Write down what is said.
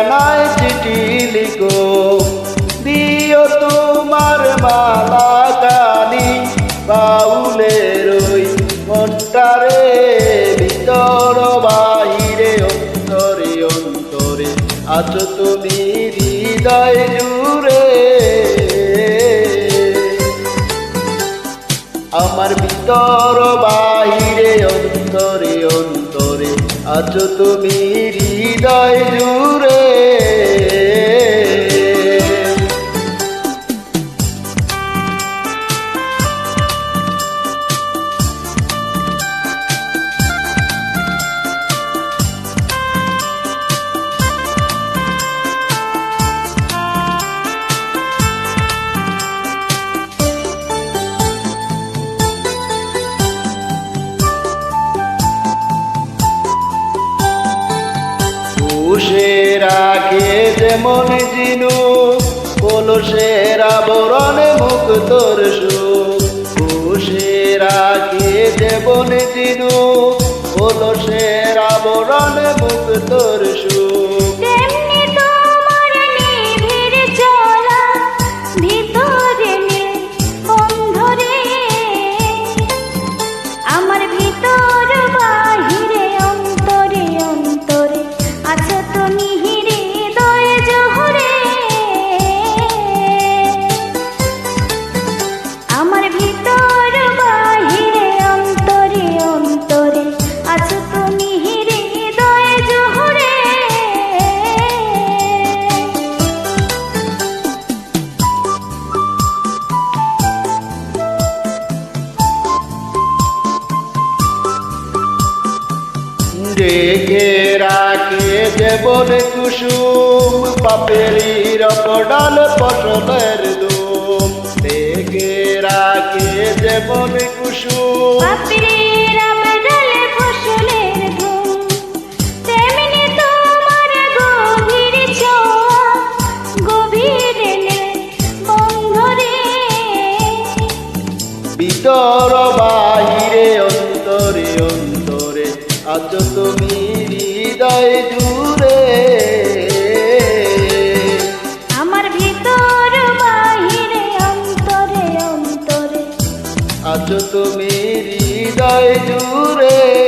ঠিকানায় চিঠি লিখো, দিও তোমার মালা কানি বাউলের ওই মনটারে, ভিতর বাহিরে অন্তরে অন্তরে আছো তুমি হৃদয় জুড়ে। আমার ভিতর বাহিরে অন্তরে অন্তরে আছো তুমি হৃদয় জুড়ে। পুষের আগে যেমন জিনু, কলসের আবরণে মুখ তোর সুখ। পুষের আগে যেমন জিনু, কলসের আবরণে মুখ তোর সুখ। ডেকে রাখে যেমন কুসুম, পাপেরি রপডাল ফসলের দুম। ডেকে রাখে যেমন কুসুম, পাপেরি রপডাল ফসলের দুম, তেমনি তোমার গভীর ছোঁয়া, গভীর বন্ধরে। ভিতর বাহিরে অন্তরে অন্তরে আছো তুমি হৃদয় জুড়ে। আমার ভিতর বাহিরে অন্তরে অন্তরে আছো তুমি হৃদয় জুড়ে।